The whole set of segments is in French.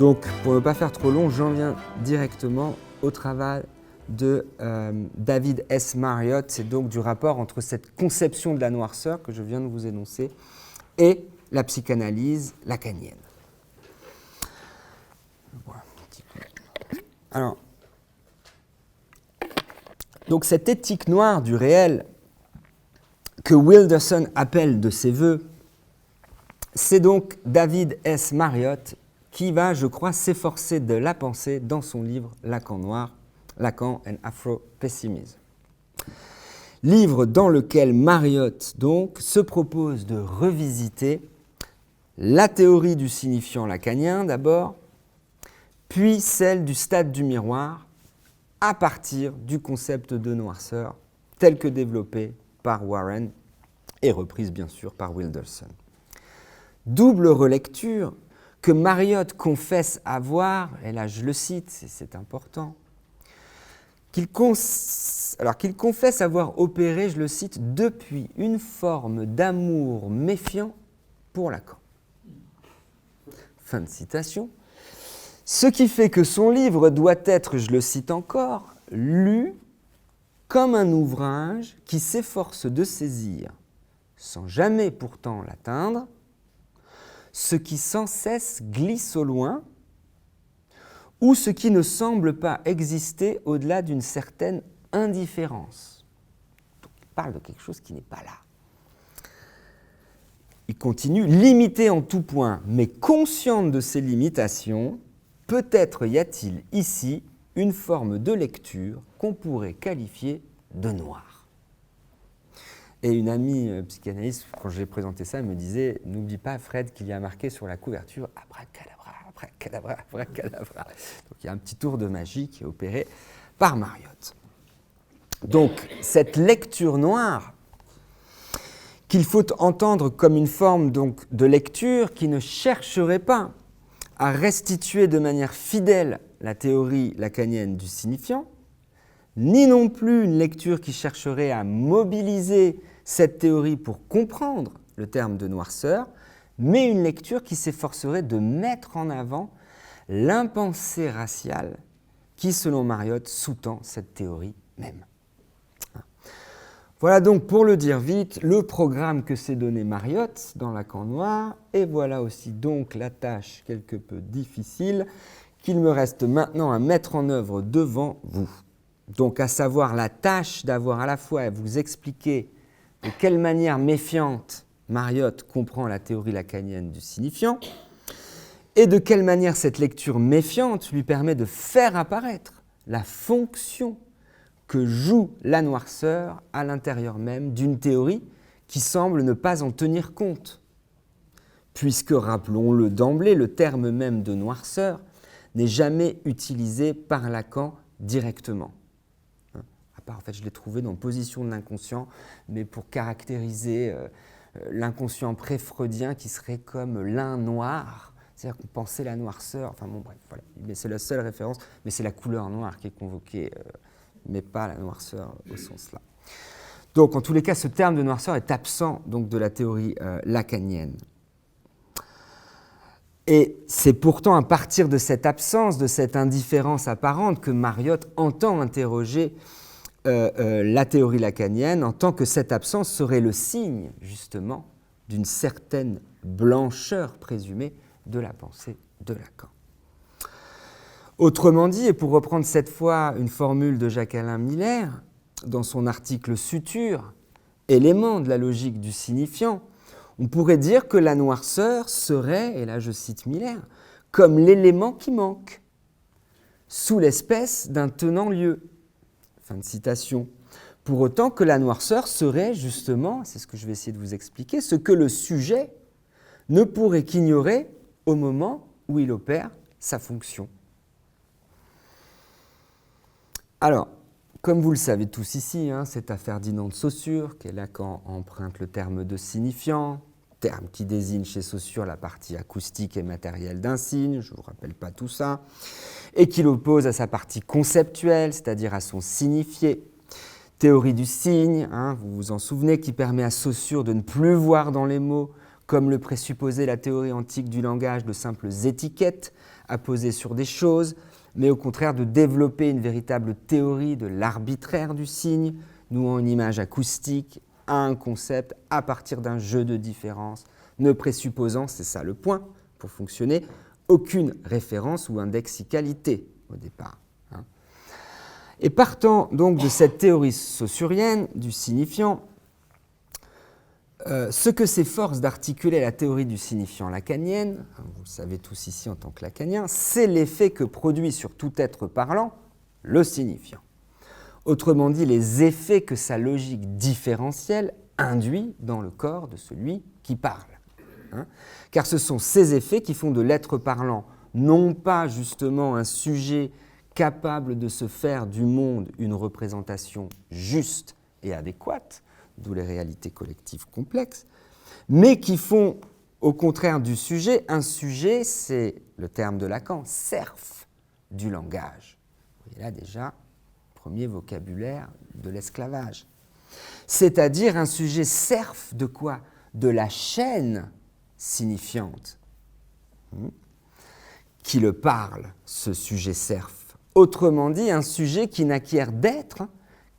Donc, pour ne pas faire trop long, j'en viens directement au travail de David S. Marriott. C'est donc du rapport entre cette conception de la noirceur que je viens de vous énoncer et la psychanalyse lacanienne. Alors, donc cette éthique noire du réel que Wilderson appelle de ses voeux, c'est donc David S. Marriott qui va, je crois, s'efforcer de la penser dans son livre Lacan noir, Lacan and Afro-Pessimism. Livre dans lequel Marriott donc se propose de revisiter la théorie du signifiant lacanien d'abord, puis celle du stade du miroir à partir du concept de noirceur tel que développé par Warren et reprise bien sûr par Wilderson. Double relecture que Marriott confesse avoir, et là je le cite, c'est important, qu'il confesse avoir opéré, je le cite, depuis une forme d'amour méfiant pour Lacan. Fin de citation. Ce qui fait que son livre doit être, je le cite encore, lu comme un ouvrage qui s'efforce de saisir, sans jamais pourtant l'atteindre, ce qui sans cesse glisse au loin ou ce qui ne semble pas exister au-delà d'une certaine indifférence. Donc, il parle de quelque chose qui n'est pas là. Il continue, limité en tout point, mais consciente de ses limitations, peut-être y a-t-il ici une forme de lecture qu'on pourrait qualifier de noire. Et une amie psychanalyste, quand j'ai présenté ça, elle me disait « N'oublie pas, Fred, qu'il y a marqué sur la couverture « Abracadabra, abracadabra, abracadabra ». Donc il y a un petit tour de magie qui est opéré par Marriott. Donc cette lecture noire, qu'il faut entendre comme une forme donc, de lecture qui ne chercherait pas à restituer de manière fidèle la théorie lacanienne du signifiant, ni non plus une lecture qui chercherait à mobiliser cette théorie pour comprendre le terme de noirceur, mais une lecture qui s'efforcerait de mettre en avant l'impensée raciale qui, selon Marriott, sous-tend cette théorie même. Voilà donc, pour le dire vite, le programme que s'est donné Marriott dans Lacan noir, et voilà aussi donc la tâche quelque peu difficile qu'il me reste maintenant à mettre en œuvre devant vous. Donc, à savoir la tâche d'avoir à la fois à vous expliquer de quelle manière méfiante Marriott comprend la théorie lacanienne du signifiant et de quelle manière cette lecture méfiante lui permet de faire apparaître la fonction que joue la noirceur à l'intérieur même d'une théorie qui semble ne pas en tenir compte. Puisque, rappelons-le d'emblée, le terme même de noirceur n'est jamais utilisé par Lacan directement. En fait, je l'ai trouvé dans Position de l'inconscient, mais pour caractériser l'inconscient pré-freudien qui serait comme l'un noir, c'est-à-dire qu'on pensait la noirceur, enfin bon bref, voilà. Mais c'est la seule référence, mais c'est la couleur noire qui est convoquée, mais pas la noirceur au sens là. Donc en tous les cas, ce terme de noirceur est absent donc, de la théorie lacanienne. Et c'est pourtant à partir de cette absence, de cette indifférence apparente que Marriott entend interroger la théorie lacanienne en tant que cette absence serait le signe, justement, d'une certaine blancheur présumée de la pensée de Lacan. Autrement dit, et pour reprendre cette fois une formule de Jacques-Alain Miller, dans son article Suture, élément de la logique du signifiant, on pourrait dire que la noirceur serait, et là je cite Miller, comme l'élément qui manque, sous l'espèce d'un tenant-lieu. Fin de citation. Pour autant que la noirceur serait justement, c'est ce que je vais essayer de vous expliquer, ce que le sujet ne pourrait qu'ignorer au moment où il opère sa fonction. Alors, comme vous le savez tous ici, c'est à Ferdinand de Saussure que Lacan emprunte le terme de signifiant, terme qui désigne chez Saussure la partie acoustique et matérielle d'un signe, je ne vous rappelle pas tout ça, et qu'il oppose à sa partie conceptuelle, c'est-à-dire à son signifié. Théorie du signe, vous vous en souvenez, qui permet à Saussure de ne plus voir dans les mots, comme le présupposait la théorie antique du langage, de simples étiquettes à poser sur des choses, mais au contraire de développer une véritable théorie de l'arbitraire du signe, nouant une image acoustique à un concept à partir d'un jeu de différences, ne présupposant, c'est ça le point, pour fonctionner, aucune référence ou indexicalité au départ. Et partant donc de cette théorie saussurienne du signifiant, ce que s'efforce d'articuler la théorie du signifiant lacanienne, vous le savez tous ici en tant que lacanien, c'est l'effet que produit sur tout être parlant le signifiant. Autrement dit, les effets que sa logique différentielle induit dans le corps de celui qui parle. Car ce sont ces effets qui font de l'être parlant non pas justement un sujet capable de se faire du monde une représentation juste et adéquate, d'où les réalités collectives complexes, mais qui font au contraire du sujet un sujet, c'est le terme de Lacan, serf du langage. Vous voyez là déjà, premier vocabulaire de l'esclavage. C'est-à-dire un sujet serf de quoi? De la chaîne signifiante qui le parle, ce sujet serf. Autrement dit, un sujet qui n'acquiert d'être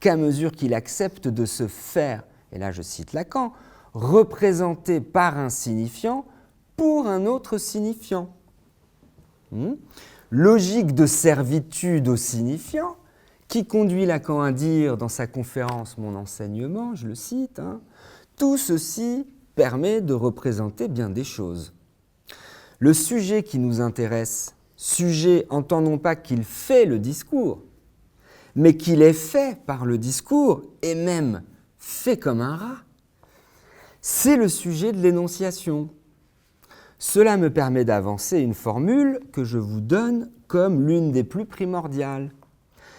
qu'à mesure qu'il accepte de se faire, et là je cite Lacan, représenté par un signifiant pour un autre signifiant. Logique de servitude au signifiant qui conduit Lacan à dire dans sa conférence « Mon enseignement », je le cite, tout ceci permet de représenter bien des choses. Le sujet qui nous intéresse, sujet entend non pas qu'il fait le discours, mais qu'il est fait par le discours et même fait comme un rat, c'est le sujet de l'énonciation. Cela me permet d'avancer une formule que je vous donne comme l'une des plus primordiales.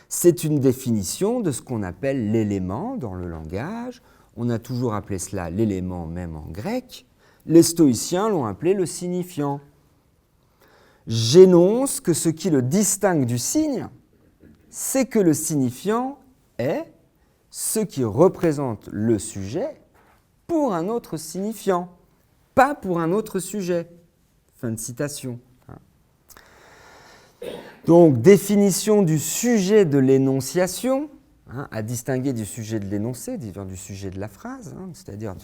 C'est une définition de ce qu'on appelle l'élément dans le langage. On a toujours appelé cela l'élément même en grec. Les stoïciens l'ont appelé le signifiant. J'énonce que ce qui le distingue du signe, c'est que le signifiant est ce qui représente le sujet pour un autre signifiant, pas pour un autre sujet. Fin de citation. Donc, définition du sujet de l'énonciation, à distinguer du sujet de l'énoncé, du sujet de la phrase, c'est-à-dire,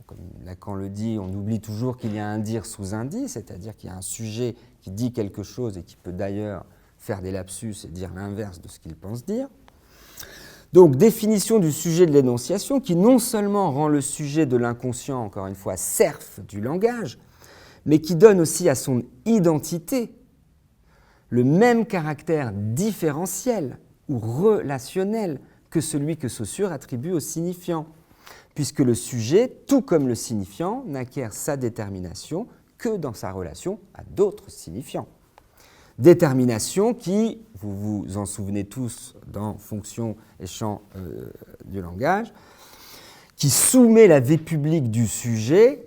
comme Lacan le dit, on oublie toujours qu'il y a un dire sous un dit, c'est-à-dire qu'il y a un sujet qui dit quelque chose et qui peut d'ailleurs faire des lapsus et dire l'inverse de ce qu'il pense dire. Donc, définition du sujet de l'énonciation qui non seulement rend le sujet de l'inconscient, encore une fois, serf du langage, mais qui donne aussi à son identité le même caractère différentiel ou relationnel que celui que Saussure attribue au signifiant, puisque le sujet, tout comme le signifiant, n'acquiert sa détermination que dans sa relation à d'autres signifiants. Détermination qui, vous vous en souvenez tous dans Fonction et champ du langage, qui soumet la vie publique du sujet,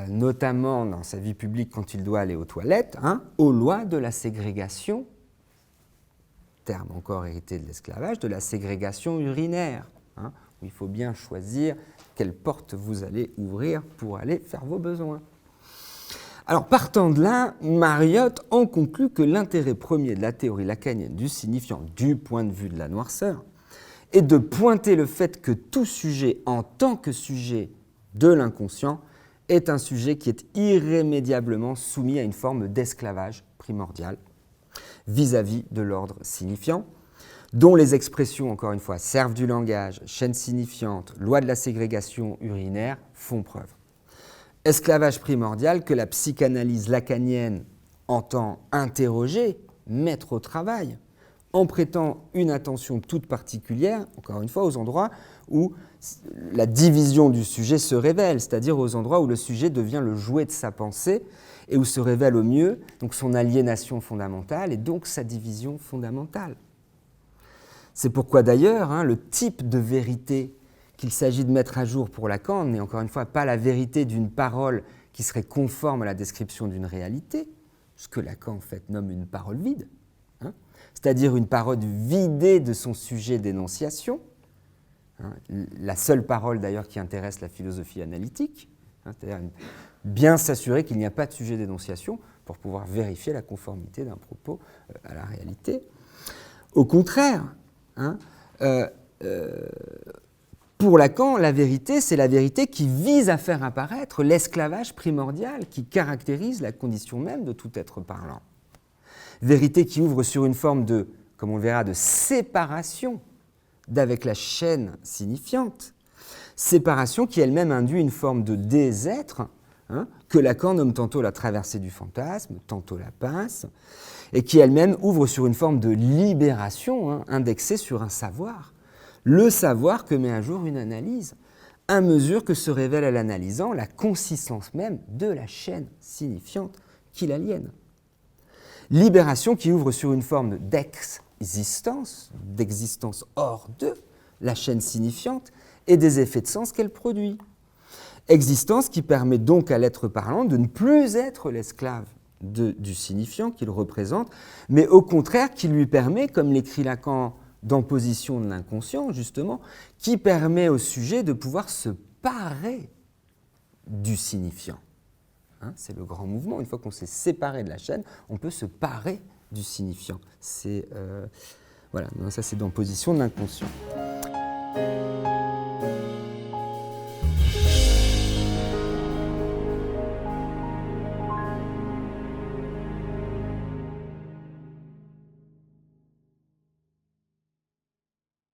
notamment dans sa vie publique quand il doit aller aux toilettes, aux lois de la ségrégation, terme encore hérité de l'esclavage, de la ségrégation urinaire, où il faut bien choisir quelle porte vous allez ouvrir pour aller faire vos besoins. Alors, partant de là, Mariotte en conclut que l'intérêt premier de la théorie lacanienne du signifiant du point de vue de la noirceur est de pointer le fait que tout sujet en tant que sujet de l'inconscient est un sujet qui est irrémédiablement soumis à une forme d'esclavage primordial vis-à-vis de l'ordre signifiant, dont les expressions, encore une fois, servent du langage, chaîne signifiante, loi de la ségrégation urinaire, font preuve. Esclavage primordial que la psychanalyse lacanienne entend interroger, mettre au travail, en prêtant une attention toute particulière, encore une fois, aux endroits où la division du sujet se révèle, c'est-à-dire aux endroits où le sujet devient le jouet de sa pensée et où se révèle au mieux donc son aliénation fondamentale et donc sa division fondamentale. C'est pourquoi d'ailleurs, le type de vérité qu'il s'agit de mettre à jour pour Lacan n'est encore une fois pas la vérité d'une parole qui serait conforme à la description d'une réalité, ce que Lacan en fait nomme une parole vide, c'est-à-dire une parole vidée de son sujet d'énonciation, la seule parole d'ailleurs qui intéresse la philosophie analytique, c'est-à-dire bien s'assurer qu'il n'y a pas de sujet d'énonciation, pour pouvoir vérifier la conformité d'un propos à la réalité. Au contraire, hein, pour Lacan, la vérité, c'est la vérité qui vise à faire apparaître l'esclavage primordial qui caractérise la condition même de tout être parlant. Vérité qui ouvre sur une forme de, comme on le verra, de séparation d'avec la chaîne signifiante, séparation qui elle-même induit une forme de désêtre, hein, que Lacan nomme tantôt la traversée du fantasme, tantôt la pince, et qui elle-même ouvre sur une forme de libération, hein, indexée sur un savoir, le savoir que met à jour une analyse, à mesure que se révèle à l'analysant la consistance même de la chaîne signifiante qui l'aliène. Libération qui ouvre sur une forme d'existence hors de la chaîne signifiante et des effets de sens qu'elle produit. Existence qui permet donc à l'être parlant de ne plus être l'esclave du signifiant qu'il représente, mais au contraire qui lui permet, comme l'écrit Lacan dans Position de l'inconscient, justement, qui permet au sujet de pouvoir se parer du signifiant. Hein, c'est le grand mouvement. Une fois qu'on s'est séparé de la chaîne, on peut se parer du signifiant. Voilà, ça c'est dans Position de l'inconscient.